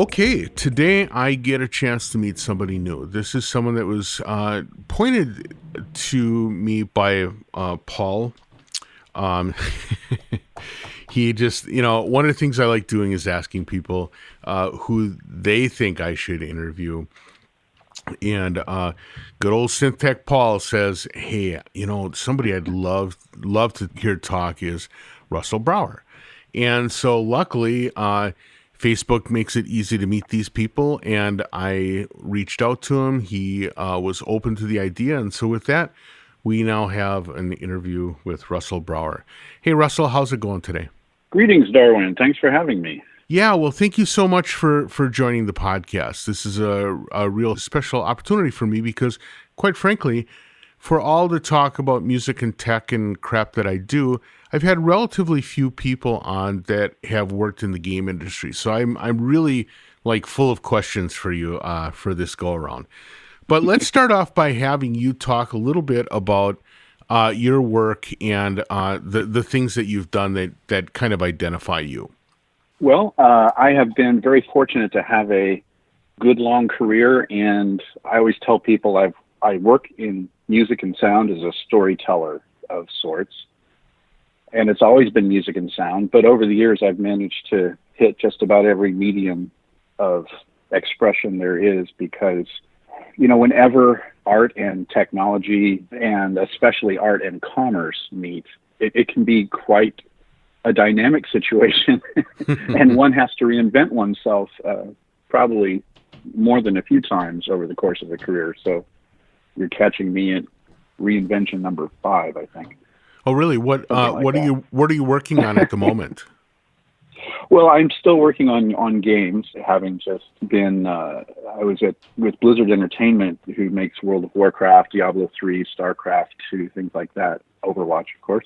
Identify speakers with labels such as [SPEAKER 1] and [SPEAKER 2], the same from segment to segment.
[SPEAKER 1] Okay, today I get a chance to meet somebody new. This is someone that was pointed to me by Paul. Um, he just, one of the things I like doing is asking people who they think I should interview. And good old Syntech Paul says, hey, somebody I'd love to hear talk is Russell Brower. And so luckily, Facebook makes it easy to meet these people, and I reached out to him. He was open to the idea, and so with that, we now have an interview with Russell Brower. Hey, Russell, how's it going today?
[SPEAKER 2] Greetings, Darwin. Thanks for having me.
[SPEAKER 1] Yeah, well, thank you so much for joining the podcast. This is a real special opportunity for me because, quite frankly, for all the talk about music and tech and crap that I do, I've had relatively few people on that have worked in the game industry. So I'm really full of questions for you for this go around. But let's start off by having you talk a little bit about your work and the things that you've done that kind of identify you.
[SPEAKER 2] Well, I have been very fortunate to have a good long career, and I always tell people I work in music and sound as a storyteller of sorts. And it's always been music and sound, but over the years I've managed to hit just about every medium of expression there is because, whenever art and technology, and especially art and commerce meet, it can be quite a dynamic situation, and one has to reinvent oneself probably more than a few times over the course of a career. So you're catching me at reinvention number 5, I think.
[SPEAKER 1] Oh, really? What are you working on at the moment?
[SPEAKER 2] Well, I'm still working on games, having just been, I was with Blizzard Entertainment, who makes World of Warcraft, Diablo 3, Starcraft 2, things like that, Overwatch, of course.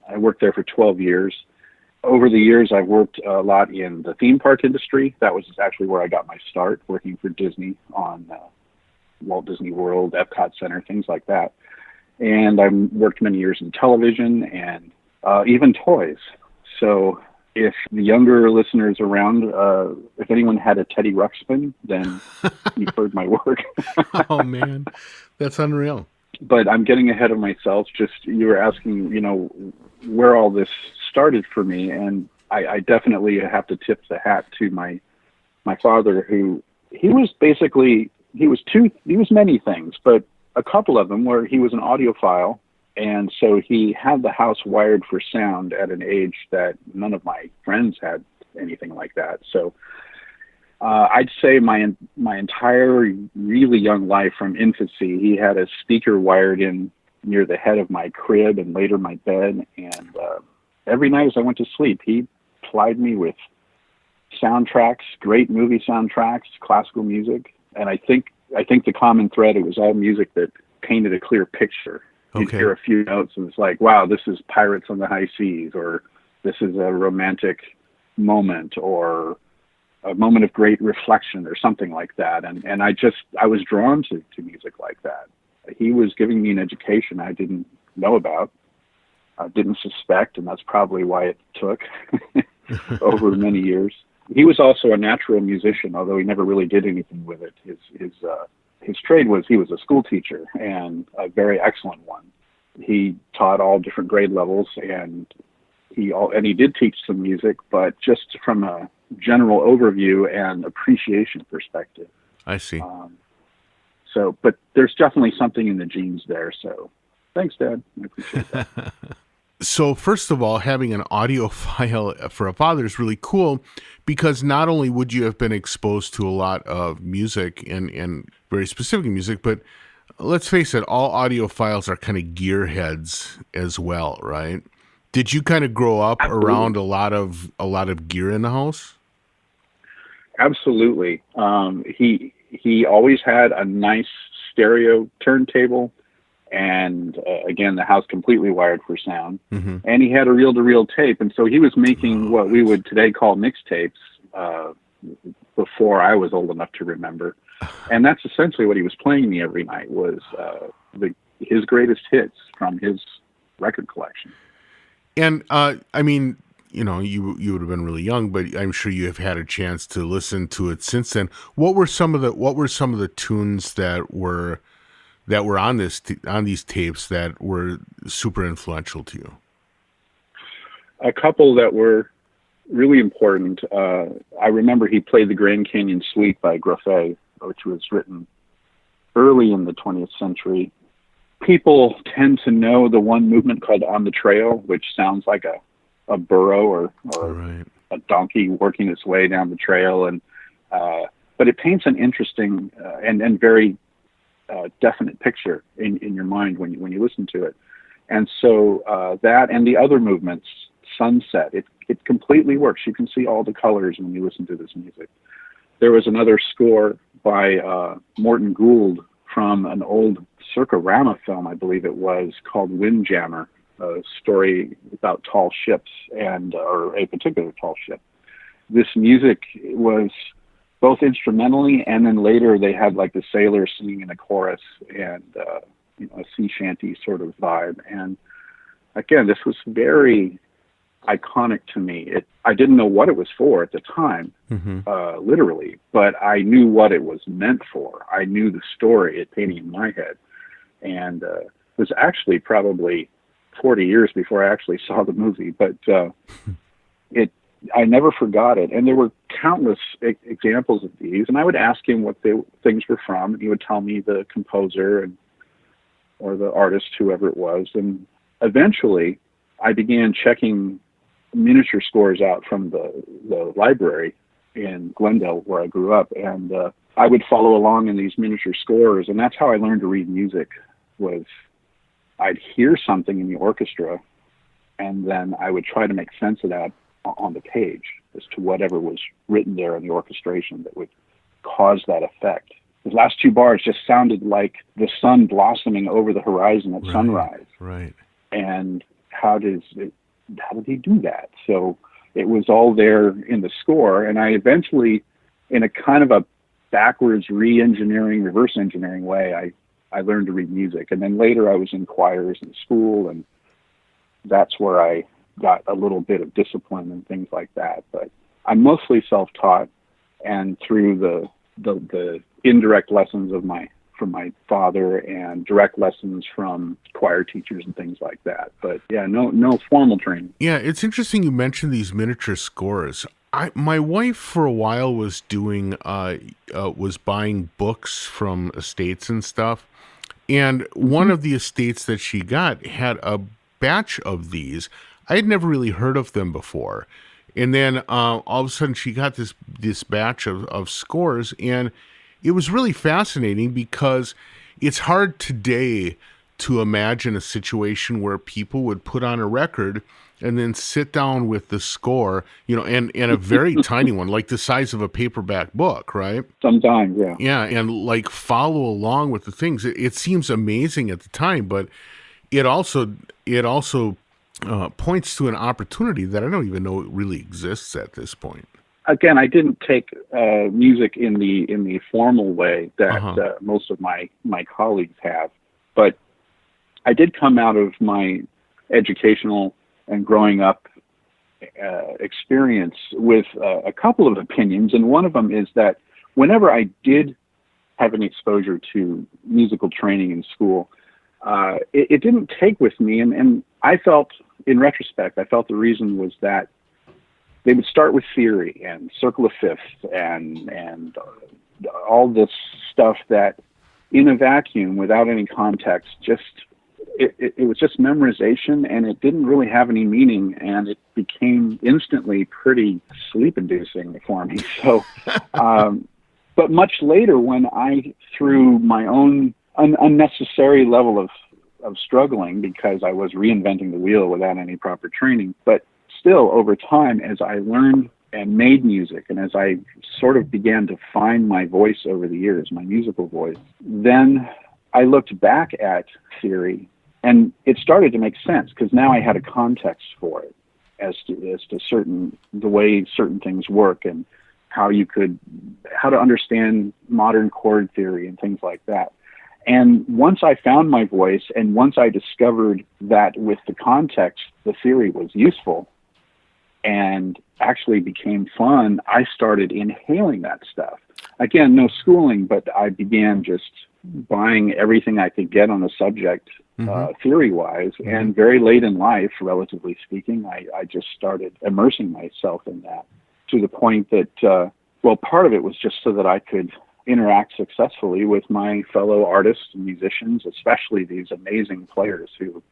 [SPEAKER 2] I worked there for 12 years. Over the years, I've worked a lot in the theme park industry. That was actually where I got my start, working for Disney on Walt Disney World, Epcot Center, things like that. And I worked many years in television and even toys. So if the younger listeners around, if anyone had a Teddy Ruckspin, then you've heard my work.
[SPEAKER 1] Oh, man, that's unreal.
[SPEAKER 2] But I'm getting ahead of myself. Just you were asking, where all this started for me. And I definitely have to tip the hat to my father, who he was many things, but a couple of them where he was an audiophile, and so he had the house wired for sound at an age that none of my friends had anything like that. So I'd say my entire really young life from infancy, he had a speaker wired in near the head of my crib and later my bed, and every night as I went to sleep, he plied me with soundtracks, great movie soundtracks, classical music, and I think the common thread, it was all music that painted a clear picture. You'd hear a few notes and it's like, wow, this is Pirates on the High Seas, or this is a romantic moment, or a moment of great reflection, or something like that. And I was drawn to music like that. He was giving me an education I didn't know about, didn't suspect, and that's probably why it took over many years. He was also a natural musician, although he never really did anything with it. His trade was he was a school teacher, and a very excellent one. He taught all different grade levels, and he did teach some music, but just from a general overview and appreciation perspective.
[SPEAKER 1] I see.
[SPEAKER 2] But there's definitely something in the genes there. So thanks, Dad. I appreciate that.
[SPEAKER 1] So first of all, having an audiophile for a father is really cool because not only would you have been exposed to a lot of music and very specific music, but let's face it, all audiophiles are kind of gearheads as well, right? Did you kind of grow up around a lot of gear in the house?
[SPEAKER 2] Absolutely. He always had a nice stereo turntable. And again, the house completely wired for sound. Mm-hmm. And he had a reel-to-reel tape. And so he was making what we would today call mixtapes before I was old enough to remember. And that's essentially what he was playing me every night was his greatest hits from his record collection.
[SPEAKER 1] And, you would have been really young, but I'm sure you have had a chance to listen to it since then. What were some of the tunes that were on on these tapes that were super influential to you?
[SPEAKER 2] A couple that were really important. I remember he played the Grand Canyon Suite by Gruffet, which was written early in the 20th century. People tend to know the one movement called On the Trail, which sounds like a burro or
[SPEAKER 1] Right.
[SPEAKER 2] a donkey working its way down the trail, and but it paints an interesting and very definite picture in your mind when you listen to it. And so that and the other movements, Sunset, it completely works. You can see all the colors when you listen to this music. There was another score by Morton Gould from an old Circa-Rama film, I believe it was, called Windjammer, a story about tall ships or a particular tall ship. This music was both instrumentally, and then later they had like the sailors singing in a chorus and a sea shanty sort of vibe. And again, this was very iconic to me. I didn't know what it was for at the time, literally, but I knew what it was meant for. I knew the story it painted in my head, and it was actually probably 40 years before I actually saw the movie, but I never forgot it. And there were countless examples of these, and I would ask him what the things were from, and he would tell me the composer or the artist, whoever it was. And eventually I began checking miniature scores out from the library in Glendale, where I grew up, and I would follow along in these miniature scores, and that's how I learned to read music. Was I'd hear something in the orchestra, and then I would try to make sense of that on the page as to whatever was written there in the orchestration that would cause that effect. The last two bars just sounded like the sun blossoming over the horizon at sunrise.
[SPEAKER 1] Right.
[SPEAKER 2] And how did he do that? So it was all there in the score, and I eventually, in a kind of a backwards reverse engineering way, I learned to read music. And then later I was in choirs in school, and that's where I got a little bit of discipline and things like that. But I'm mostly self-taught, and through the indirect lessons from my father and direct lessons from choir teachers and things like that. But yeah, no formal training.
[SPEAKER 1] Yeah, it's interesting you mentioned these miniature scores. My wife for a while was was buying books from estates and stuff. And one of the estates that she got had a batch of these. I had never really heard of them before. And then all of a sudden she got this batch of scores, and it was really fascinating because it's hard today to imagine a situation where people would put on a record and then sit down with the score, and a very tiny one, like the size of a paperback book, right?
[SPEAKER 2] Sometimes, yeah.
[SPEAKER 1] Yeah, and like follow along with the things. It seems amazing at the time, but it also points to an opportunity that I don't even know really exists at this point.
[SPEAKER 2] Again, I didn't take music in the formal way that most of my colleagues have, but I did come out of my educational and growing up experience with a couple of opinions, and one of them is that whenever I did have an exposure to musical training in school, it didn't take with me, and I felt, in retrospect, the reason was that they would start with theory and circle of fifths and all this stuff that, in a vacuum, without any context, it was just memorization, and it didn't really have any meaning, and it became instantly pretty sleep-inducing for me. So, but much later, when I, through my own unnecessary level of struggling, because I was reinventing the wheel without any proper training, but still, over time, as I learned and made music, and as I sort of began to find my voice over the years, my musical voice, then I looked back at theory, and it started to make sense, because now I had a context for it as to the way certain things work, and how to understand modern chord theory and things like that. And once I found my voice, and once I discovered that with the context, the theory was useful, and actually became fun, I started inhaling that stuff. Again, no schooling, but I began just buying everything I could get on the subject, theory-wise. And very late in life, relatively speaking, I just started immersing myself in that to the point that, well, part of it was just so that I could interact successfully with my fellow artists and musicians, especially these amazing players who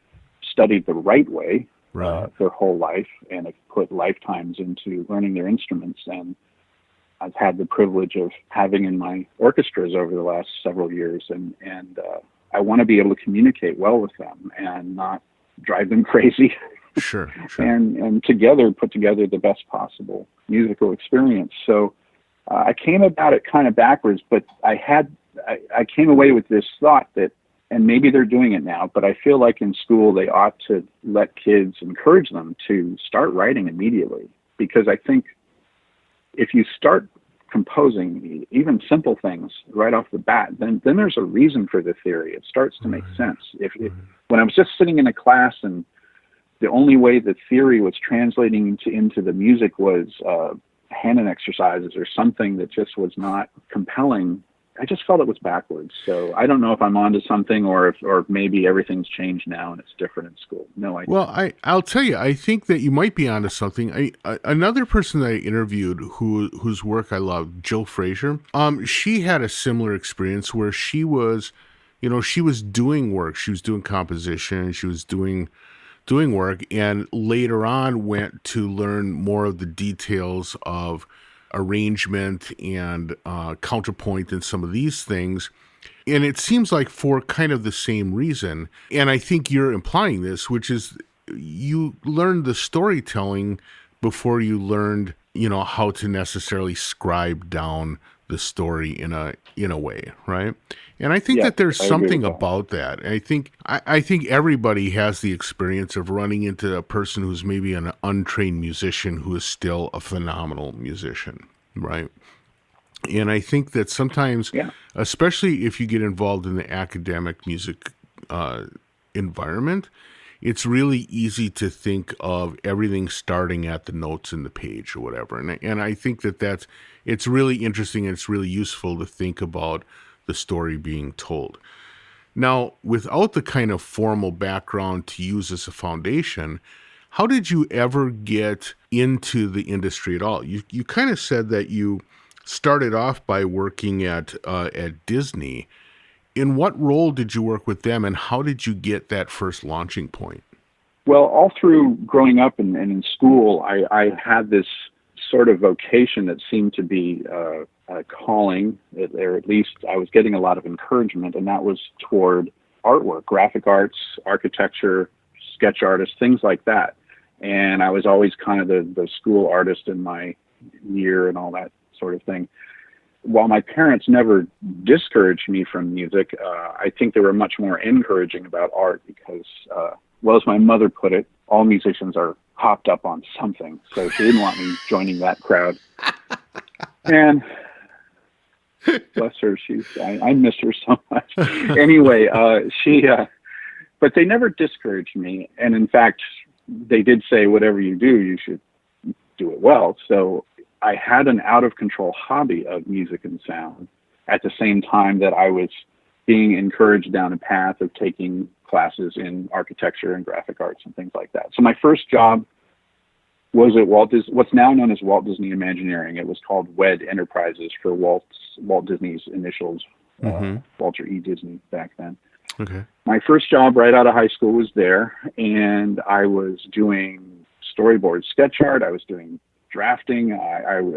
[SPEAKER 2] studied the right way their whole life and have put lifetimes into learning their instruments. And I've had the privilege of having in my orchestras over the last several years, and I want to be able to communicate well with them and not drive them crazy.
[SPEAKER 1] Sure.
[SPEAKER 2] and together put together the best possible musical experience. So I came about it kind of backwards, but I came away with this thought that, and maybe they're doing it now, but I feel like in school they ought to let kids, encourage them to start writing immediately. Because I think if you start composing even simple things right off the bat, then there's a reason for the theory. It starts to make sense. When I was just sitting in a class and the only way the theory was translating into the music was hand exercises or something that just was not compelling, I just felt it was backwards. So I don't know if I'm onto something or maybe everything's changed now and it's different in school. No idea.
[SPEAKER 1] Well, I'll tell you, I think that you might be onto something. Another person that I interviewed whose work I love, Jill Frazier, she had a similar experience where she was doing work. She was doing composition. She was doing work, and later on went to learn more of the details of arrangement and counterpoint and some of these things. And it seems like for kind of the same reason. And I think you're implying this, which is you learned the storytelling before you learned, how to necessarily scribe down the story in a way, right? And I think that there's something about that. I think everybody has the experience of running into a person who's maybe an untrained musician who is still a phenomenal musician, right? And I think that sometimes, especially if you get involved in the academic music environment, it's really easy to think of everything starting at the notes in the page or whatever. And I think that it's really interesting and it's really useful to think about the story being told. Now, without the kind of formal background to use as a foundation, how did you ever get into the industry at all? You kind of said that you started off by working at Disney. In what role did you work with them, and how did you get that first launching point?
[SPEAKER 2] Well, all through growing up and in school, I had this sort of vocation that seemed to be a calling, or at least I was getting a lot of encouragement, and that was toward artwork, graphic arts, architecture, sketch artists, things like that. And I was always kind of the school artist in my year and all that sort of thing. While my parents never discouraged me from music, I think they were much more encouraging about art because, well, as my mother put it, all musicians are hopped up on something. So she didn't want me joining that crowd. And bless her, I miss her so much. Anyway, but they never discouraged me. And in fact, they did say, whatever you do, you should do it well. So I had an out-of-control hobby of music and sound at the same time that I was being encouraged down a path of taking classes in architecture and graphic arts and things like that. So my first job was at what's now known as Walt Disney Imagineering. It was called WED Enterprises for Walt Disney's initials, Walter E. Disney back then.
[SPEAKER 1] Okay. My
[SPEAKER 2] first job right out of high school was there, and I was doing storyboard sketch art. I was doing drafting, a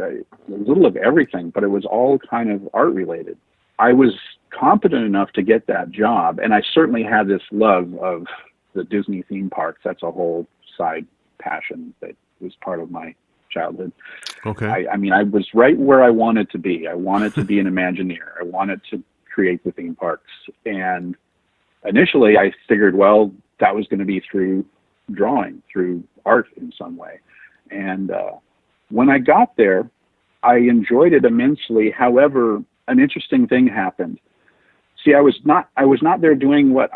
[SPEAKER 2] little of everything, but it was all kind of art related. I was competent enough to get that job, and I certainly had this love of the Disney theme parks. That's a whole side passion that was part of my childhood.
[SPEAKER 1] Okay.
[SPEAKER 2] I mean, I was right where I wanted to be. I wanted to be an Imagineer. I wanted to create the theme parks. And initially I figured, well, that was going to be through drawing, through art in some way. And when I got there, I enjoyed it immensely. However, an interesting thing happened. See, I was not there doing what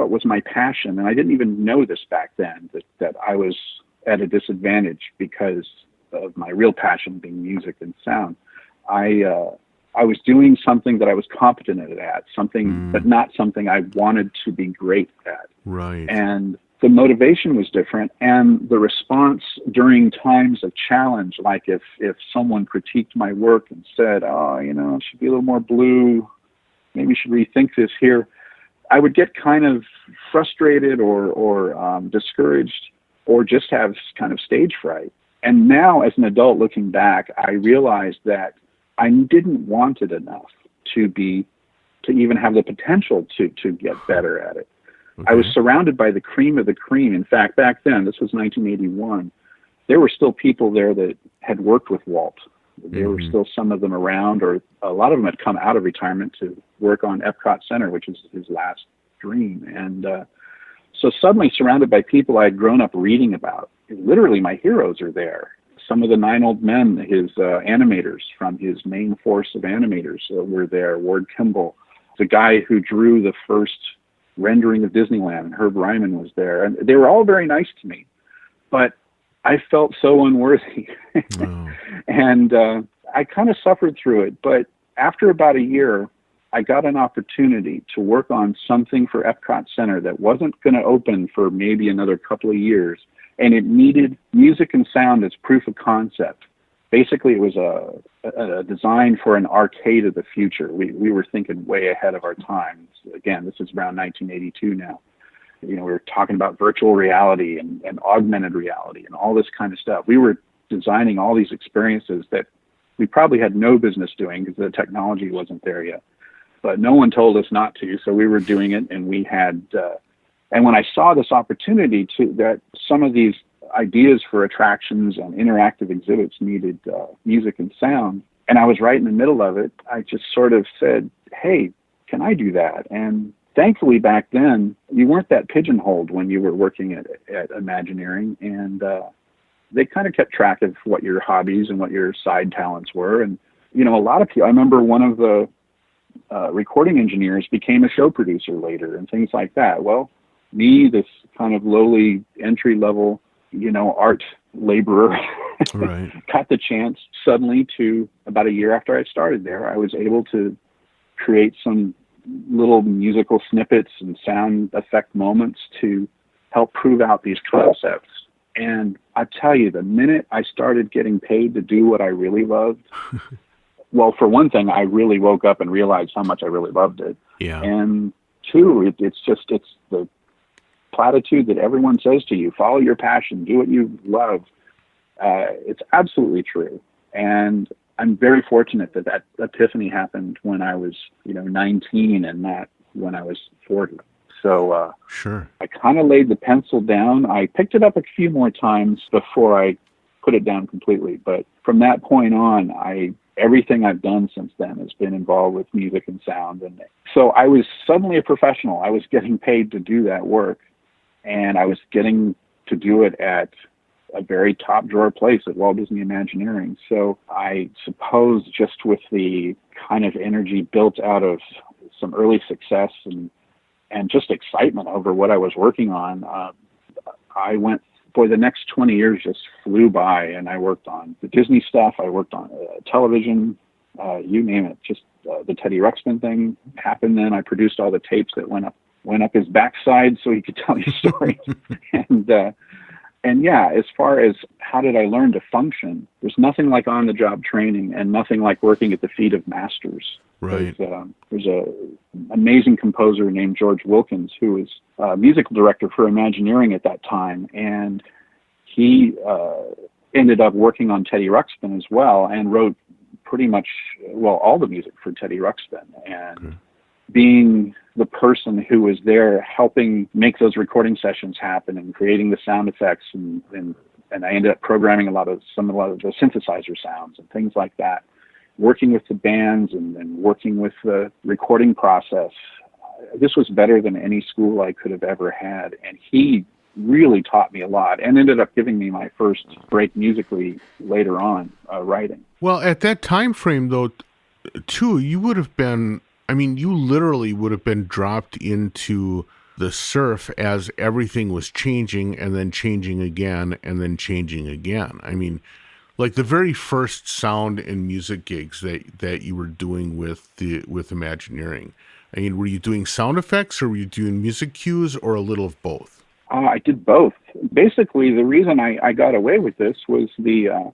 [SPEAKER 2] was my passion, and I didn't even know this back then, that I was at a disadvantage because of my real passion being music and sound. I was doing something that I was competent at, but not something I wanted to be great at.
[SPEAKER 1] Right.
[SPEAKER 2] And the motivation was different, and the response during times of challenge, like if someone critiqued my work and said, "Oh, it should be a little more blue, maybe you should rethink this here," I would get kind of frustrated or discouraged, or just have kind of stage fright. And now, as an adult looking back, I realized that I didn't want it enough to even have the potential to get better at it. Okay. I was surrounded by the cream of the cream. In fact, back then, this was 1981, there were still people there that had worked with Walt. There were still some of them around, or a lot of them had come out of retirement to work on Epcot Center, which is his last dream. And so suddenly surrounded by people I had grown up reading about. Literally, my heroes are there. Some of the 9 old men, his animators from his main force of animators were there. Ward Kimball, the guy who drew the first rendering of Disneyland, and Herb Ryman was there. And they were all very nice to me, but I felt so unworthy. Oh. And I kind of suffered through it. But after about a year, I got an opportunity to work on something for Epcot Center that wasn't going to open for maybe another couple of years. And it needed music and sound as proof of concept. Basically, it was a design for an arcade of the future. We were thinking way ahead of our time. Again, this is around 1982 now. We were talking about virtual reality and augmented reality and all this kind of stuff. We were designing all these experiences that we probably had no business doing because the technology wasn't there yet. But no one told us not to, so we were doing it, and we had... And when I saw this opportunity that some of these ideas for attractions and interactive exhibits needed music and sound, and I was right in the middle of it, I just sort of said, "Hey, can I do that?" And thankfully back then, you weren't that pigeonholed when you were working at Imagineering, and they kind of kept track of what your hobbies and what your side talents were. And, a lot of people, I remember one of the recording engineers became a show producer later and things like that. Well, me, this kind of lowly entry-level, art laborer, right, got the chance suddenly to, about a year after I started there, I was able to create some little musical snippets and sound effect moments to help prove out these concepts. And I tell you, the minute I started getting paid to do what I really loved, well, for one thing, I really woke up and realized how much I really loved it. Yeah. And two, it's the platitude that everyone says to you: follow your passion, do what you love. It's absolutely true. And I'm very fortunate that epiphany happened when I was, 19 and not when I was 40. So sure. I kind of laid the pencil down. I picked it up a few more times before I put it down completely. But from that point on, everything I've done since then has been involved with music and sound. And so I was suddenly a professional. I was getting paid to do that work. And I was getting to do it at a very top drawer place at Walt Disney Imagineering. So I suppose just with the kind of energy built out of some early success and just excitement over what I was working on, I went for the next 20 years just flew by, and I worked on the Disney stuff. I worked on television, you name it. Just the Teddy Ruckspin thing happened then. I produced all the tapes that went up his backside so he could tell you stories. And yeah, as far as how did I learn to function, there's nothing like on-the-job training and nothing like working at the feet of masters. Right. There's an amazing composer named George Wilkins who was musical director for Imagineering at that time, and he ended up working on Teddy Ruckspin as well and wrote pretty much, all the music for Teddy Ruckspin. And being the person who was there helping make those recording sessions happen and creating the sound effects, and I ended up programming a lot of the synthesizer sounds and things like that, working with the bands and working with the recording process. This was better than any school I could have ever had, and he really taught me a lot and ended up giving me my first break musically later on, writing.
[SPEAKER 1] Well, at that time frame, though, too, you would have been, you literally would have been dropped into the surf as everything was changing and then changing again and then changing again. I mean, like the very first sound and music gigs that you were doing with Imagineering. I mean, were you doing sound effects or were you doing music cues or a little of both?
[SPEAKER 2] I did both. Basically, the reason I got away with this was the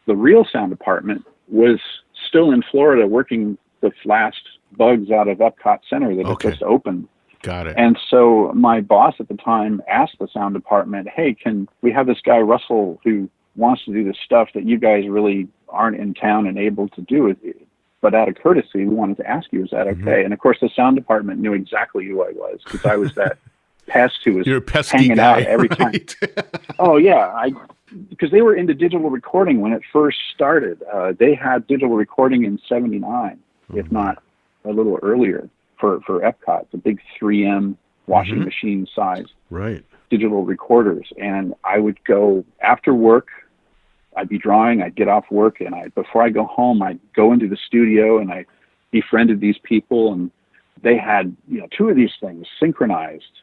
[SPEAKER 2] real sound department was still in Florida working the last bugs out of Epcot Center that had just opened.
[SPEAKER 1] Got it.
[SPEAKER 2] And so my boss at the time asked the sound department, hey, can we have this guy, Russell, who wants to do this stuff that you guys really aren't in town and able to do? But out of courtesy, we wanted to ask you, is that okay? And of course, the sound department knew exactly who I was, because I was that pest who was hanging out every time. Oh, yeah. Because they were into digital recording when it first started. They had digital recording in 79, if not a little earlier, for Epcot, the big 3M washing machine size digital recorders. And I would go after work. I'd be drawing, I'd get off work, and before I go home, I'd go into the studio and I befriended these people, and they had, two of these things synchronized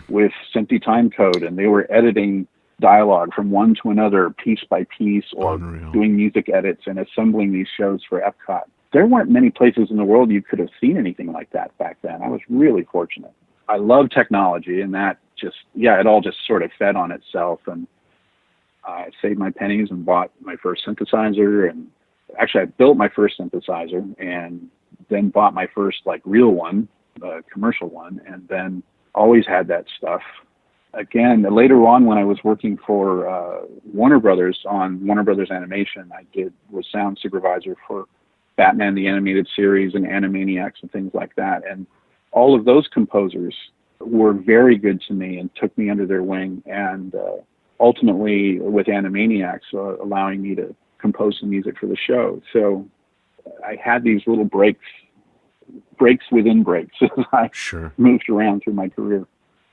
[SPEAKER 2] with SMPTE time code, and they were editing dialogue from one to another piece by piece, or doing music edits and assembling these shows for Epcot. There weren't many places in the world you could have seen anything like that back then. I was really fortunate. I love technology, and that it all just sort of fed on itself, and I saved my pennies and bought my first synthesizer. And actually, I built my first synthesizer and then bought my first real one, commercial one, and then always had that stuff. Again, later on when I was working for Warner Brothers on Warner Brothers Animation, was sound supervisor for Batman the Animated Series and Animaniacs and things like that. And all of those composers were very good to me and took me under their wing, and ultimately with Animaniacs allowing me to compose some music for the show. So I had these little breaks within breaks as I moved around through my career.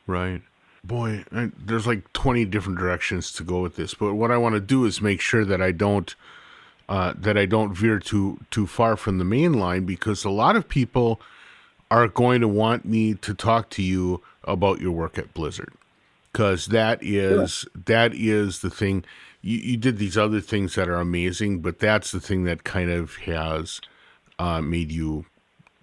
[SPEAKER 1] Right. Boy, there's 20 different directions to go with this, but what I want to do is make sure that I don't veer too far from the main line, because a lot of people are going to want me to talk to you about your work at Blizzard, because that is the thing. You did these other things that are amazing, but that's the thing that kind of has made you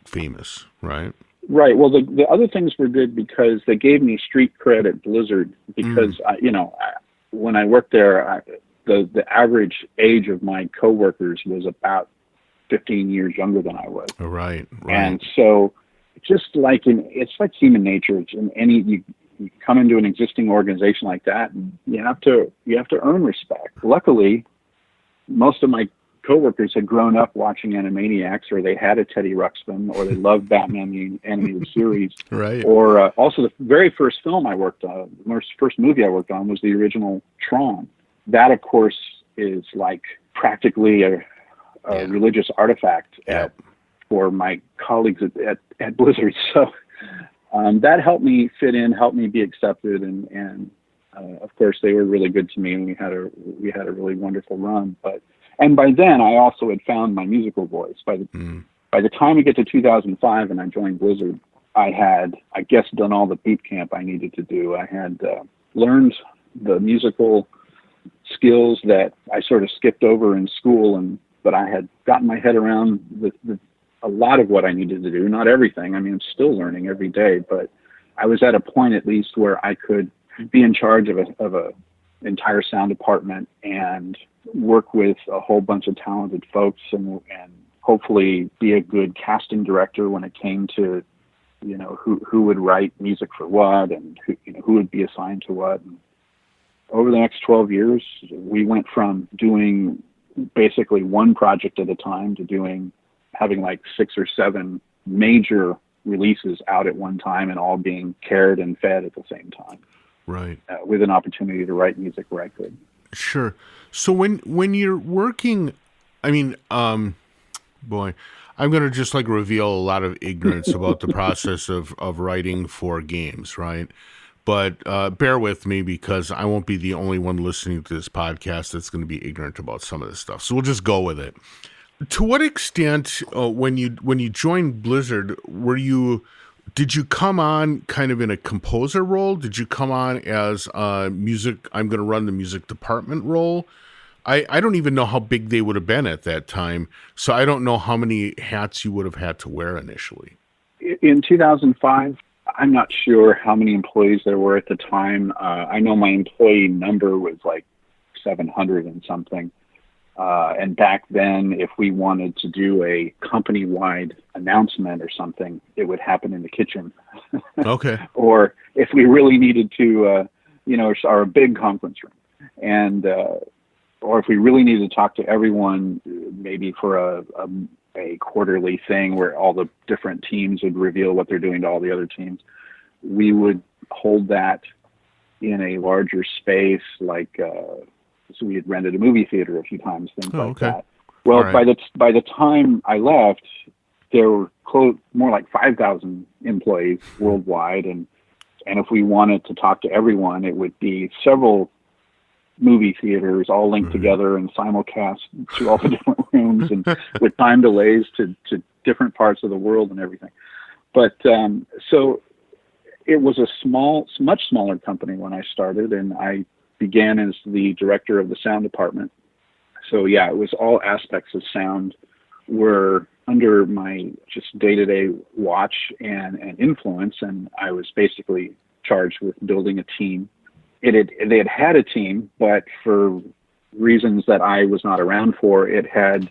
[SPEAKER 1] famous, right?
[SPEAKER 2] Right. Well, the other things were good because they gave me street cred at Blizzard, because when I worked there, the average age of my coworkers was about 15 years younger than I was.
[SPEAKER 1] Right.
[SPEAKER 2] And so, just it's like human nature. It's you come into an existing organization like that, and you have to earn respect. Luckily, most of my coworkers had grown up watching Animaniacs, or they had a Teddy Ruckspin, or they loved Batman the Animated Series.
[SPEAKER 1] Right.
[SPEAKER 2] Or also the very first film I worked on, the first movie I worked on was the original Tron. That, of course, is practically a religious artifact for my colleagues at Blizzard. So that helped me fit in, helped me be accepted, and of course they were really good to me, and we had a really wonderful run. And by then I also had found my musical voice. By the time we get to 2005 and I joined Blizzard, I had, I guess, done all the boot camp I needed to do. I had learned the musical skills that I sort of skipped over in school, but I had gotten my head around a lot of what I needed to do. Not everything. I mean, I'm still learning every day, but I was at a point at least where I could be in charge of a entire sound department and work with a whole bunch of talented folks, and hopefully be a good casting director when it came to, who would write music for what, and who would be assigned to what. And over the next 12 years, we went from doing basically one project at a time to having 6 or 7 major releases out at one time, and all being cared and fed at the same time.
[SPEAKER 1] Right.
[SPEAKER 2] With an opportunity to write music where I could.
[SPEAKER 1] Sure. So when you're working, I mean, boy, I'm going to just reveal a lot of ignorance about the process of writing for games, right? But bear with me, because I won't be the only one listening to this podcast that's going to be ignorant about some of this stuff. So we'll just go with it. To what extent, when you joined Blizzard, were you Did you come on kind of in a composer role? Did you come on as music? I'm going to run the music department role. I don't even know how big they would have been at that time, so I don't know how many hats you would have had to wear initially.
[SPEAKER 2] In 2005, I'm not sure how many employees there were at the time. I know my employee number was like 700 and something. And back then, if we wanted to do a company-wide announcement or something, it would happen in the kitchen.
[SPEAKER 1] Okay.
[SPEAKER 2] Or if we really needed to, or a big conference room. And, or if we really needed to talk to everyone, maybe for a quarterly thing where all the different teams would reveal what they're doing to all the other teams, we would hold that in a larger space, like, so we had rented a movie theater a few times, things like that. Well, right. by the time I left, there were more like 5,000 employees worldwide, and if we wanted to talk to everyone, it would be several movie theaters all linked together and simulcast to all the different rooms, and with time delays to different parts of the world and everything. But so it was a much smaller company when I started, and I began as the director of the sound department. So yeah, it was all aspects of sound were under my just day-to-day watch and influence, and I was basically charged with building a team. They had a team, but for reasons that I was not around for, it had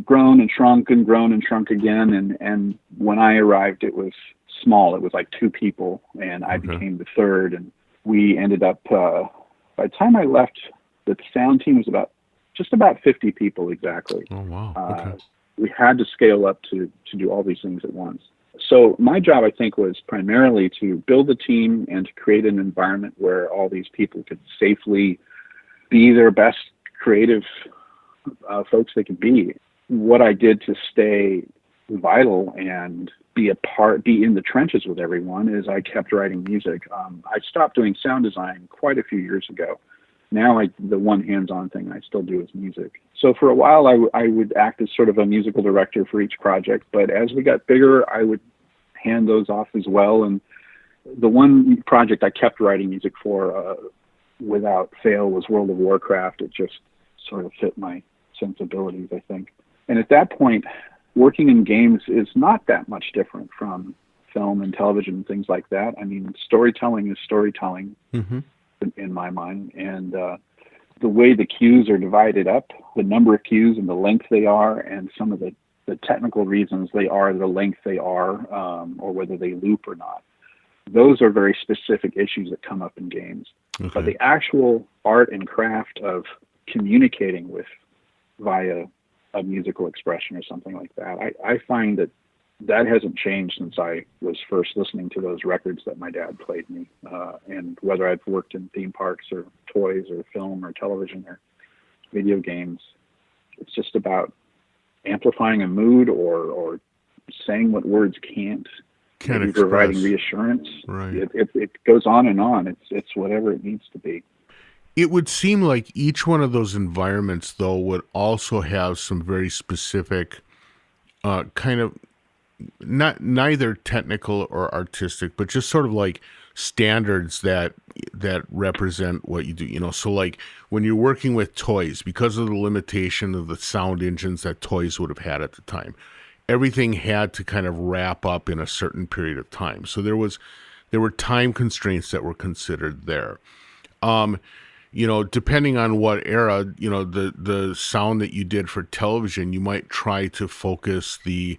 [SPEAKER 2] grown and shrunk and grown and shrunk again, and when I arrived, it was small. It was like 2 people, and I became the third, and we ended up by the time I left, the sound team was just about 50 people exactly.
[SPEAKER 1] Oh, wow.
[SPEAKER 2] We had to scale up to do all these things at once. So my job, I think, was primarily to build a team and to create an environment where all these people could safely be their best creative folks they could be. What I did to stay vital and be in the trenches with everyone is I kept writing music. I stopped doing sound design quite a few years ago. Now the one hands-on thing I still do is music. So for a while I would act as sort of a musical director for each project, but as we got bigger, I would hand those off as well. And the one project I kept writing music for without fail was World of Warcraft. It just sort of fit my sensibilities, I think. And at that point, working in games is not that much different from film and television and things like that. I mean, storytelling is storytelling in my mind. And the way the cues are divided up, the number of cues and the length they are, and some of the technical reasons they are the length they are, or whether they loop or not. Those are very specific issues that come up in games. But the actual art and craft of communicating via a musical expression or something like that, I find that hasn't changed since I was first listening to those records that my dad played me. And whether I've worked in theme parks or toys or film or television or video games, it's just about amplifying a mood or saying what words can't express. Providing reassurance.
[SPEAKER 1] Right.
[SPEAKER 2] It goes on and on. It's whatever it needs to be.
[SPEAKER 1] It would seem like each one of those environments, though, would also have some very specific kind of neither technical or artistic, but just sort of like standards that represent what you do. You know, so like when you're working with toys, because of the limitation of the sound engines that toys would have had at the time, everything had to kind of wrap up in a certain period of time. So there were time constraints that were considered there. You know, depending on what era, you know, the sound that you did for television, you might try to focus the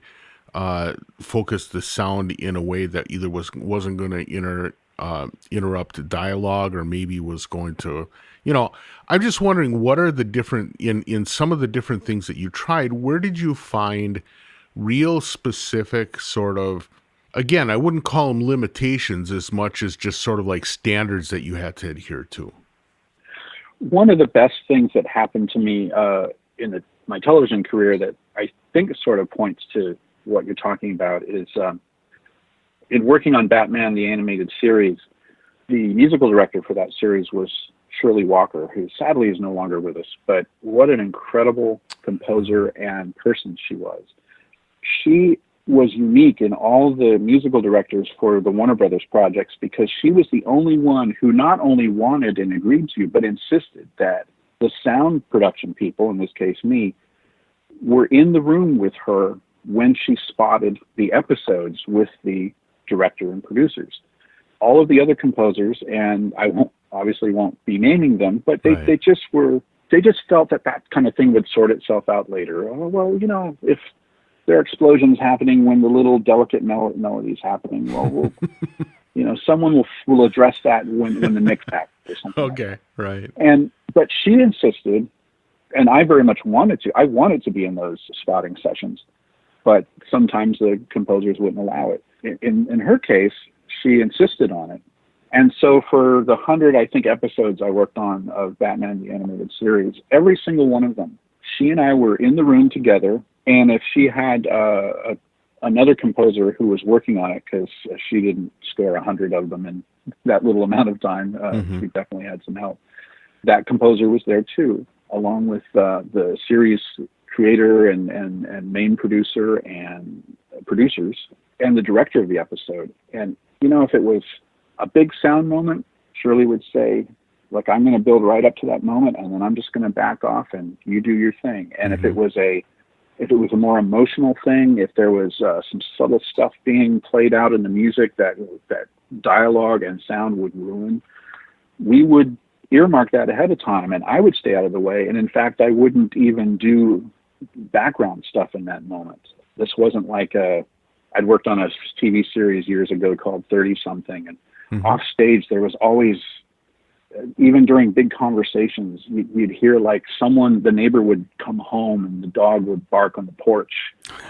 [SPEAKER 1] sound in a way that either wasn't going to interrupt dialogue, or maybe was going to, you know, I'm just wondering, what are the different, in some of the different things that you tried, where did you find real specific sort of, again, I wouldn't call them limitations as much as just sort of like standards that you had to adhere to?
[SPEAKER 2] One of the best things that happened to me in my television career that I think sort of points to what you're talking about is in working on Batman, the animated series, the musical director for that series was Shirley Walker, who sadly is no longer with us, but what an incredible composer and person she was. She was unique in all the musical directors for the Warner Brothers projects, because she was the only one who not only wanted and agreed to, but insisted that the sound production people, in this case me, were in the room with her when she spotted the episodes with the director and producers. All of the other composers, and I won't be naming them, but they just felt that kind of thing would sort itself out later. Oh, well, if there are explosions happening when the little delicate melodies happening, well, someone will address that when the mix happens or something.
[SPEAKER 1] Okay, right.
[SPEAKER 2] But she insisted, and I very much wanted to. I wanted to be in those spotting sessions, but sometimes the composers wouldn't allow it. In her case, she insisted on it. And so for the 100, I think, episodes I worked on of Batman the Animated Series, every single one of them, she and I were in the room together. And if she had another composer who was working on it, because she didn't score 100 of them in that little amount of time, she definitely had some help. That composer was there too, along with the series creator and main producer and producers and the director of the episode. And, if it was a big sound moment, Shirley would say, look, I'm going to build right up to that moment, and then I'm just going to back off and you do your thing. And if it was a more emotional thing, if there was some subtle stuff being played out in the music that dialogue and sound would ruin, we would earmark that ahead of time, and I would stay out of the way. And in fact, I wouldn't even do background stuff in that moment. This wasn't like I'd worked on a TV series years ago called 30 something, and off stage there was always, even during big conversations, you'd hear like the neighbor would come home and the dog would bark on the porch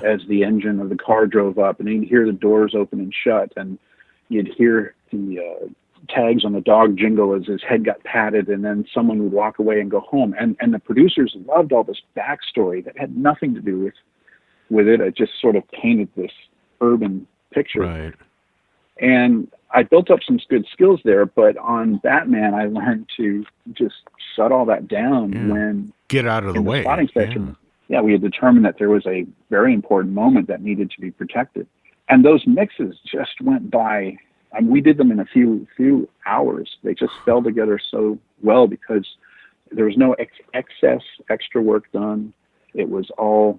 [SPEAKER 2] as the engine of the car drove up, and you'd hear the doors open and shut, and you'd hear the tags on the dog jingle as his head got patted, and then someone would walk away and go home. And the producers loved all this backstory that had nothing to do with it. It just sort of painted this urban picture.
[SPEAKER 1] Right.
[SPEAKER 2] And I built up some good skills there, but on Batman, I learned to just shut all that down when
[SPEAKER 1] get out of the way.
[SPEAKER 2] Spotting session, we had determined that there was a very important moment that needed to be protected, and those mixes just went by. We did them in a few hours. They just fell together so well because there was no excess extra work done. It was all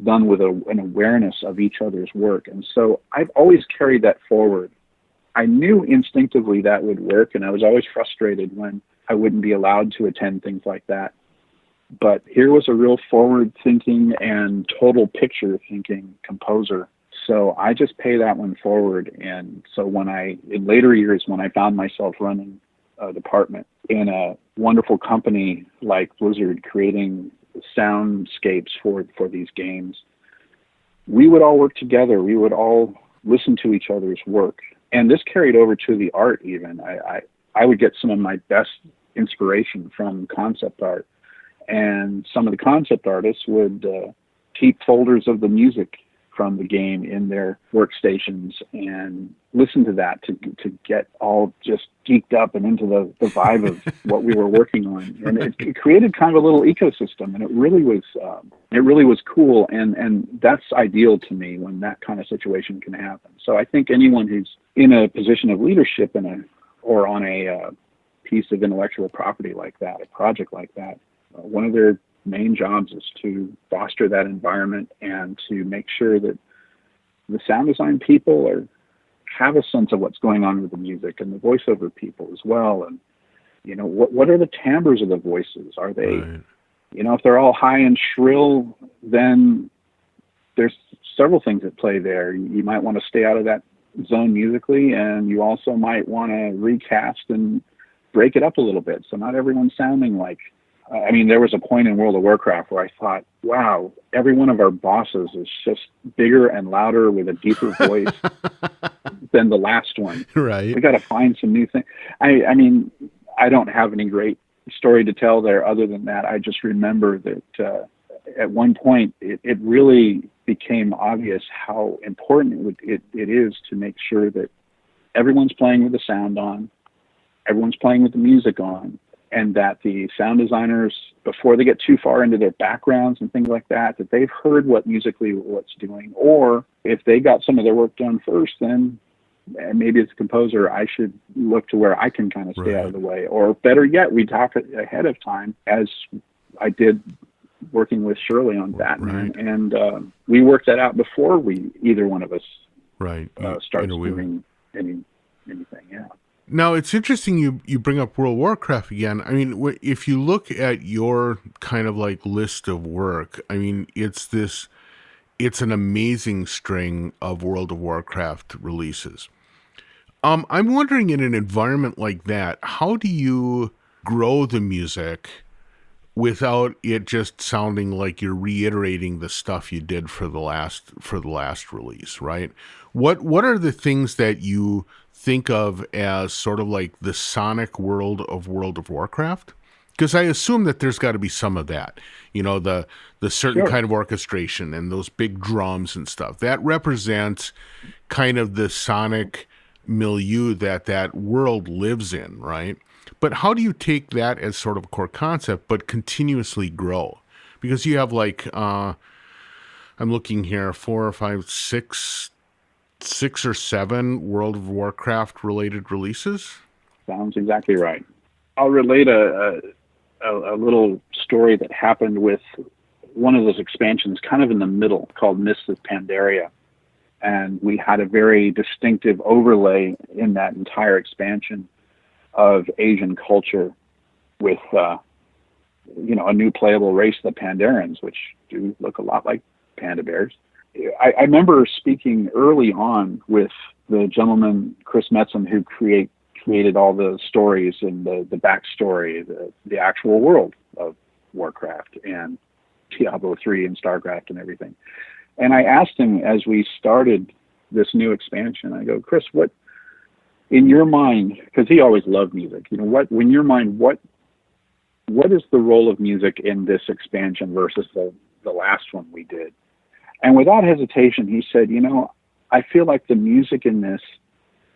[SPEAKER 2] done with an awareness of each other's work. And so I've always carried that forward. I knew instinctively that would work, and I was always frustrated when I wouldn't be allowed to attend things like that. But here was a real forward-thinking and total picture-thinking composer. So I just pay that one forward. And so in later years, when I found myself running a department in a wonderful company like Blizzard, creating soundscapes for these games, we would all work together. We would all listen to each other's work. And this carried over to the art even. I would get some of my best inspiration from concept art. And some of the concept artists would keep folders of the music from the game in their workstations and listen to that to get all just geeked up and into the vibe of what we were working on. And it created kind of a little ecosystem, and it really was cool. And that's ideal to me when that kind of situation can happen. So I think anyone who's in a position of leadership or on a piece of intellectual property like that, a project like that, one of their main jobs is to foster that environment and to make sure that the sound design people have a sense of what's going on with the music, and the voiceover people as well. And, what are the timbres of the voices? Are they, if they're all high and shrill, then there's several things at play there. You might want to stay out of that zone musically, and you also might want to recast and break it up a little bit. So not everyone's sounding like, there was a point in World of Warcraft where I thought, wow, every one of our bosses is just bigger and louder with a deeper voice than the last one.
[SPEAKER 1] Right.
[SPEAKER 2] We got to find some new things. I don't have any great story to tell there other than that. I just remember that at one point it really became obvious how important it is to make sure that everyone's playing with the sound on, everyone's playing with the music on, and that the sound designers, before they get too far into their backgrounds and things like that, that they've heard what musically what's doing, or if they got some of their work done first, then maybe as a composer, I should look to where I can kind of stay out of the way. Or better yet, we talk ahead of time, as I did working with Shirley on Batman, and we worked that out before either one of us starts doing anything. Yeah.
[SPEAKER 1] Now, it's interesting you bring up World of Warcraft again. I mean, if you look at your kind of like list of work, I mean, it's an amazing string of World of Warcraft releases. I'm wondering, in an environment like that, how do you grow the music without it just sounding like you're reiterating the stuff you did for the last release, right? What are the things that you think of as sort of like the sonic world of World of Warcraft? Because I assume that there's got to be some of that, the certain kind of orchestration and those big drums and stuff that represents kind of the sonic milieu that world lives in, right? But how do you take that as sort of a core concept, but continuously grow? Because you have like, I'm looking here, 4 or 5, 6 or 7 World of Warcraft related releases.
[SPEAKER 2] Sounds exactly right. I'll relate a little story that happened with one of those expansions, kind of in the middle, called Mists of Pandaria. And we had a very distinctive overlay in that entire expansion of Asian culture with, a new playable race, the Pandarans, which do look a lot like panda bears. I remember speaking early on with the gentleman, Chris Metzen, who created all the stories and the backstory, the actual world of Warcraft and Diablo 3 and Starcraft and everything. And I asked him as we started this new expansion, I go, Chris, what, in your mind, because he always loved music, in your mind, what is the role of music in this expansion versus the last one we did? And without hesitation, he said, I feel like the music in this,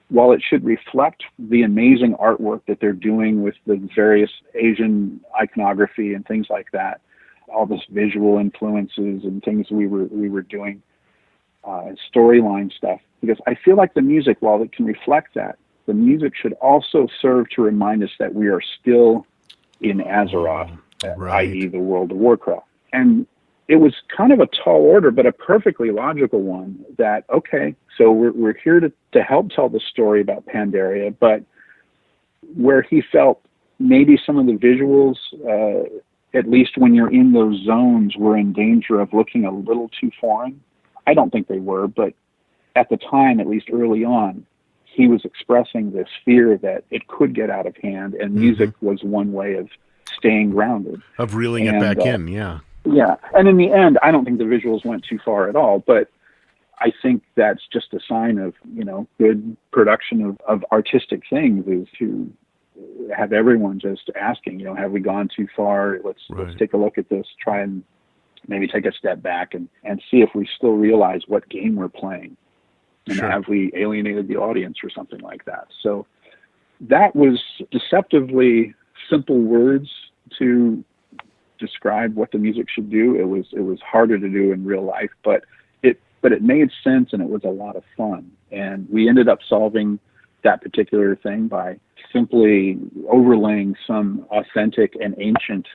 [SPEAKER 2] while it should reflect the amazing artwork that they're doing with the various Asian iconography and things like that, all this visual influences and things we were doing, storyline stuff, because I feel like the music, while it can reflect that, the music should also serve to remind us that we are still in Azeroth, i.e. the World of Warcraft. And it was kind of a tall order, but a perfectly logical one, that, okay, so we're here to help tell the story about Pandaria, but where he felt maybe some of the visuals, at least when you're in those zones, were in danger of looking a little too foreign. I don't think they were, but at the time, at least early on, he was expressing this fear that it could get out of hand, and music was one way of staying grounded.
[SPEAKER 1] Of reeling it back in, yeah.
[SPEAKER 2] Yeah, and in the end, I don't think the visuals went too far at all, but I think that's just a sign of, good production of artistic things, is to have everyone just asking, have we gone too far? Let's take a look at this, try and maybe take a step back and see if we still realize what game we're playing. And have we alienated the audience or something like that? So that was deceptively simple words to describe what the music should do. It was harder to do in real life, but it made sense, and it was a lot of fun. And we ended up solving that particular thing by simply overlaying some authentic and ancient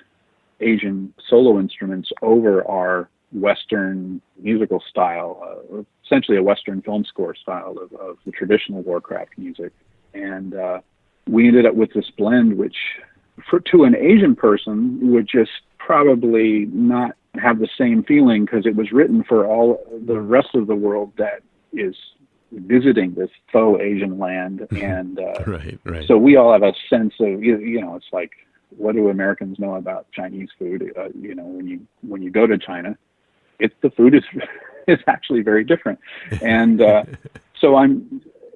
[SPEAKER 2] Asian solo instruments over our Western musical style, essentially a Western film score style of the traditional Warcraft music. And we ended up with this blend, which to an Asian person would just probably not have the same feeling, because it was written for all the rest of the world that is visiting this faux Asian land. And
[SPEAKER 1] right.
[SPEAKER 2] So we all have a sense of, it's like, what do Americans know about Chinese food? When you go to China, the food is actually very different. And so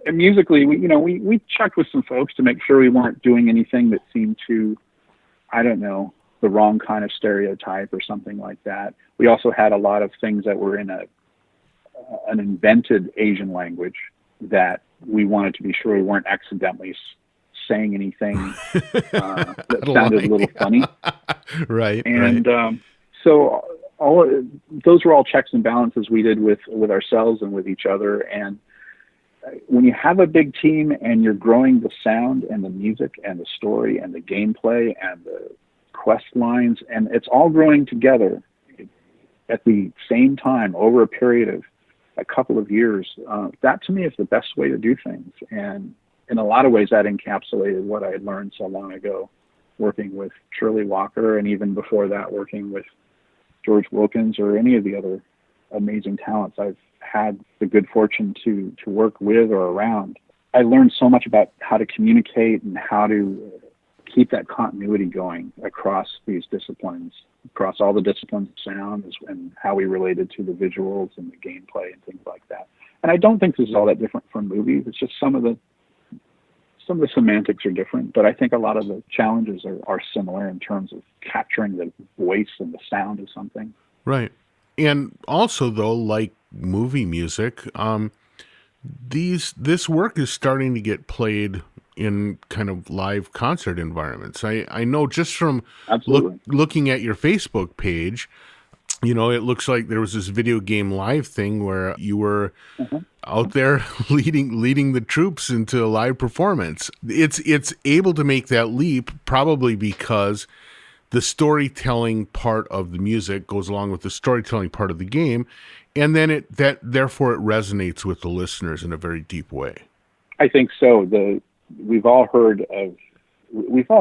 [SPEAKER 2] musically, we checked with some folks to make sure we weren't doing anything that seemed to, I don't know, the wrong kind of stereotype or something like that. We also had a lot of things that were in an invented Asian language that we wanted to be sure we weren't accidentally saying anything that sounded a little funny.
[SPEAKER 1] Right.
[SPEAKER 2] And
[SPEAKER 1] right.
[SPEAKER 2] So those were all checks and balances we did with ourselves and with each other. And when you have a big team and you're growing the sound and the music and the story and the gameplay and the quest lines, and it's all growing together at the same time over a period of a couple of years, that to me is the best way to do things. And in a lot of ways, that encapsulated what I had learned so long ago, working with Shirley Walker, and even before that, working with George Wilkins or any of the other amazing talents I've had the good fortune to work with or around. I learned so much about how to communicate and how to keep that continuity going across these disciplines, across all the disciplines of sound, and how we related to the visuals and the gameplay and things like that. And I don't think this is all that different from movies. It's just some of the semantics are different, but I think a lot of the challenges are similar in terms of capturing the voice and the sound of something.
[SPEAKER 1] Right. And also, though, like movie music, this work is starting to get played in kind of live concert environments. I know just from looking at your Facebook page, you know, it looks like there was this video game live thing where you were out there leading the troops into a live performance. It's able to make that leap probably because the storytelling part of the music goes along with the storytelling part of the game, and then therefore it resonates with the listeners in a very deep way. I
[SPEAKER 2] think so. We've all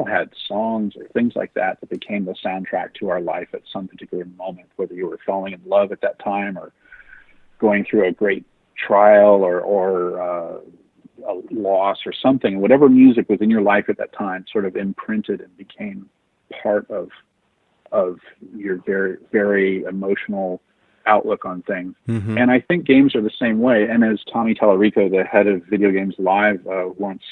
[SPEAKER 2] had songs or things like that became the soundtrack to our life at some particular moment, whether you were falling in love at that time or going through a great trial or a loss or something. Whatever music was in your life at that time sort of imprinted and became part of your very, very emotional outlook on things. Mm-hmm. And I think games are the same way. And as Tommy Tallarico, the head of Video Games Live, once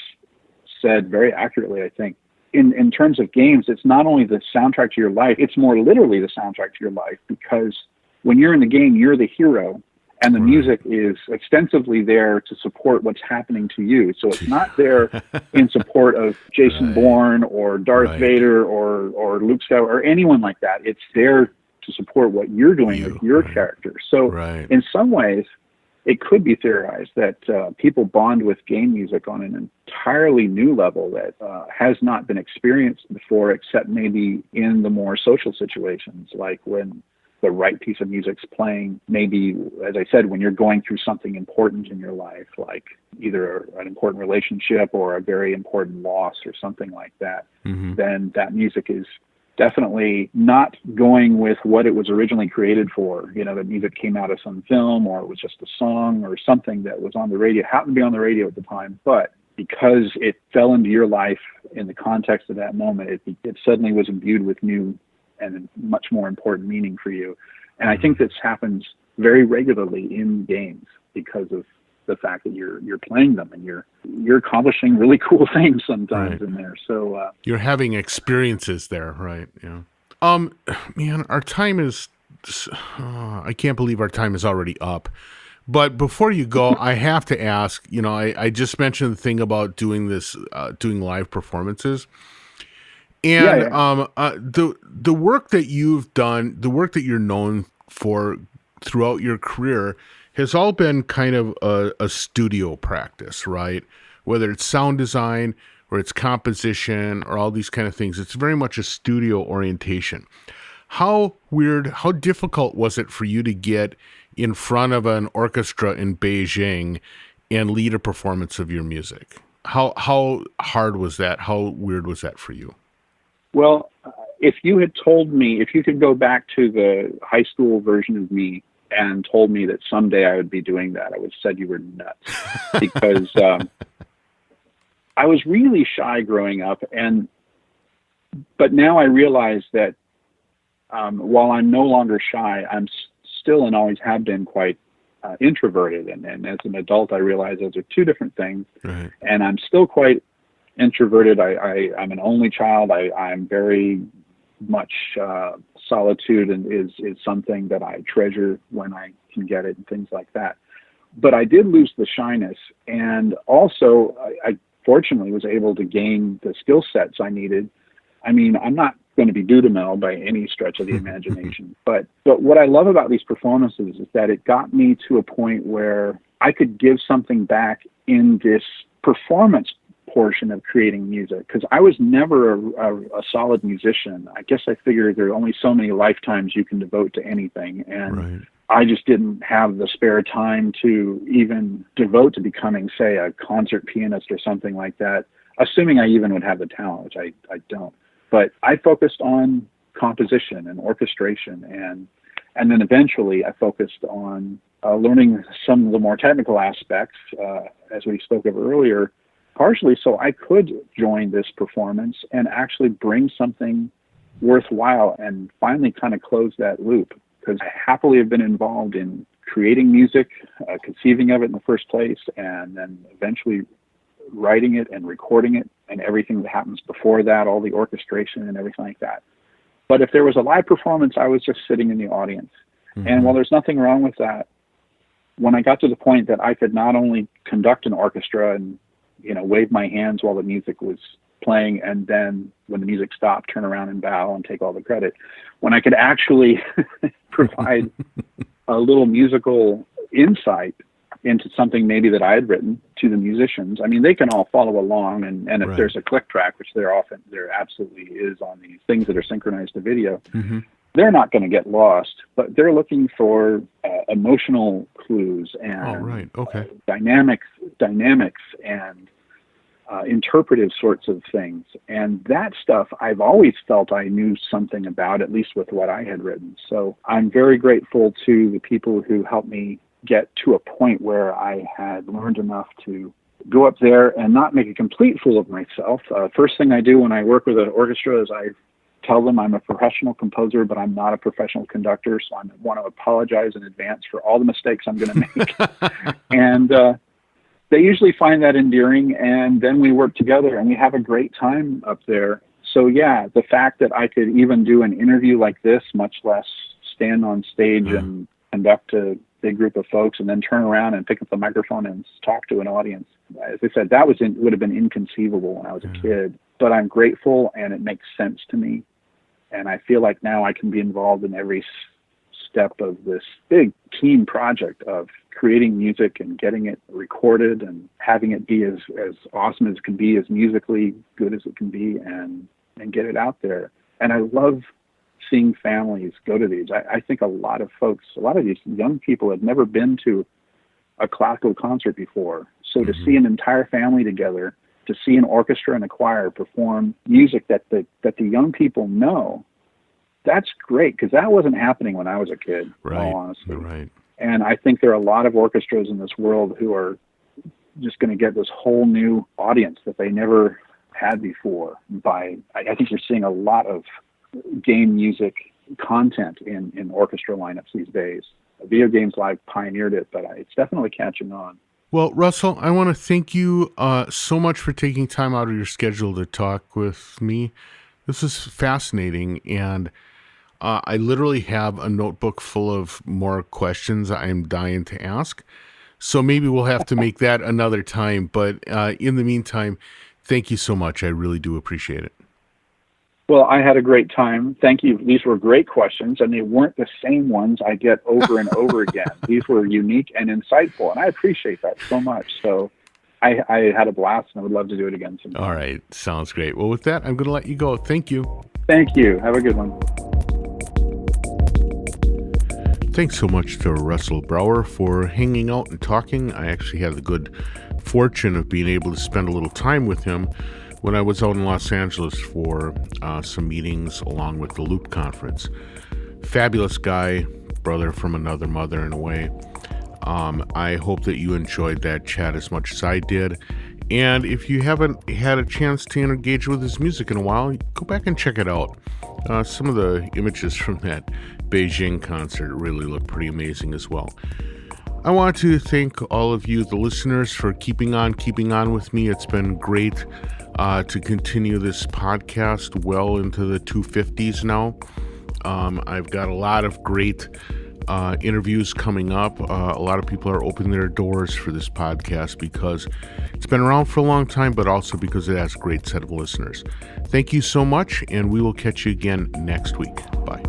[SPEAKER 2] said very accurately, I think, in terms of games, it's not only the soundtrack to your life, it's more literally the soundtrack to your life, because when you're in the game, you're the hero, and the music is extensively there to support what's happening to you. So it's not there in support of Jason Bourne or Darth Vader or Luke Skywalker or anyone like that. It's there to support what you're doing with your character. So in some ways, it could be theorized that people bond with game music on an entirely new level that has not been experienced before, except maybe in the more social situations, like when the right piece of music's playing, maybe, as I said, when you're going through something important in your life, like either an important relationship or a very important loss or something like that, then that music is definitely not going with what it was originally created for. You know, the music came out of some film, or it was just a song or something that was on the radio, happened to be on the radio at the time, but because it fell into your life in the context of that moment, it suddenly was imbued with new and much more important meaning for you. And I think this happens very regularly in games because of the fact that you're playing them and you're accomplishing really cool things sometimes in there. So
[SPEAKER 1] you're having experiences there, right? Yeah. Man, our time is. I can't believe our time is already up. But before you go, I have to ask. You know, I just mentioned the thing about doing live performances. And the work that you've done, the work that you're known for throughout your career, has all been kind of a studio practice, right? Whether it's sound design or it's composition or all these kind of things, it's very much a studio orientation. How difficult was it for you to get in front of an orchestra in Beijing and lead a performance of your music? How hard was that? How weird was that for you?
[SPEAKER 2] Well, if you had told me, if you could go back to the high school version of me and told me that someday I would be doing that, I would have said you were nuts. Because I was really shy growing up, but now I realize that while I'm no longer shy, I'm still and always have been quite introverted. And as an adult, I realize those are two different things. Right. And I'm still quite introverted. I'm an only child. I'm very much solitude and is something that I treasure when I can get it and things like that. But I did lose the shyness, and also I fortunately was able to gain the skill sets I needed. I mean, I'm not going to be Dudamel by any stretch of the imagination, but what I love about these performances is that it got me to a point where I could give something back in this performance portion of creating music, because I was never a solid musician. I guess I figured there are only so many lifetimes you can devote to anything, and
[SPEAKER 1] Right.
[SPEAKER 2] I just didn't have the spare time to even devote to becoming, say, a concert pianist or something like that, assuming I even would have the talent, which I don't. But I focused on composition and orchestration, and then eventually I focused on learning some of the more technical aspects, as we spoke of earlier, partially so I could join this performance and actually bring something worthwhile and finally kind of close that loop. Because I happily have been involved in creating music, conceiving of it in the first place, and then eventually writing it and recording it and everything that happens before that, all the orchestration and everything like that. But if there was a live performance, I was just sitting in the audience. Mm-hmm. And while there's nothing wrong with that, when I got to the point that I could not only conduct an orchestra and, wave my hands while the music was playing, and then when the music stopped, turn around and bow and take all the credit, when I could actually provide a little musical insight into something maybe that I had written to the musicians. I mean, they can all follow along, and if
[SPEAKER 1] Right.
[SPEAKER 2] there's a click track, which there absolutely is on these things that are synchronized to video, they're not going to get lost, but they're looking for emotional clues and dynamics and interpretive sorts of things. And that stuff I've always felt I knew something about, at least with what I had written. So I'm very grateful to the people who helped me get to a point where I had learned enough to go up there and not make a complete fool of myself. First thing I do when I work with an orchestra is I tell them I'm a professional composer, but I'm not a professional conductor, so I want to apologize in advance for all the mistakes I'm going to make. And they usually find that endearing, and then we work together and we have a great time up there. So yeah, the fact that I could even do an interview like this, much less stand on stage and conduct a big group of folks and then turn around and pick up the microphone and talk to an audience. As I said, that would have been inconceivable when I was a kid, but I'm grateful and it makes sense to me. And I feel like now I can be involved in every step of this big team project of creating music and getting it recorded and having it be as awesome as it can be, as musically good as it can be, and get it out there. And I love seeing families go to these. I think a lot of these young people have never been to a classical concert before. So to see an entire family together, to see an orchestra and a choir perform music that the young people know, that's great, because that wasn't happening when I was a kid, in all honesty.
[SPEAKER 1] Right.
[SPEAKER 2] And I think there are a lot of orchestras in this world who are just going to get this whole new audience that they never had before. I think you're seeing a lot of game music content in orchestra lineups these days. Video Games Live pioneered it, but it's definitely catching on.
[SPEAKER 1] Well, Russell, I want to thank you so much for taking time out of your schedule to talk with me. This is fascinating, and I literally have a notebook full of more questions I'm dying to ask. So maybe we'll have to make that another time. But in the meantime, thank you so much. I really do appreciate it.
[SPEAKER 2] Well, I had a great time. Thank you. These were great questions, and they weren't the same ones I get over and over again. These were unique and insightful, and I appreciate that so much. So I had a blast, and I would love to do it again sometime.
[SPEAKER 1] All right. Sounds great. Well, with that, I'm going to let you go. Thank you.
[SPEAKER 2] Thank you. Have a good one.
[SPEAKER 1] Thanks so much to Russell Brower for hanging out and talking. I actually had the good fortune of being able to spend a little time with him when I was out in Los Angeles for some meetings along with the Loop Conference. Fabulous guy, brother from another mother in a way. I hope that you enjoyed that chat as much as I did. And if you haven't had a chance to engage with his music in a while, go back and check it out. Some of the images from that Beijing concert really look pretty amazing as well. I want to thank all of you, the listeners, for keeping on with me. It's been great to continue this podcast well into the 250s now. I've got a lot of great interviews coming up. A lot of people are opening their doors for this podcast because it's been around for a long time, but also because it has a great set of listeners. Thank you so much, and we will catch you again next week. Bye.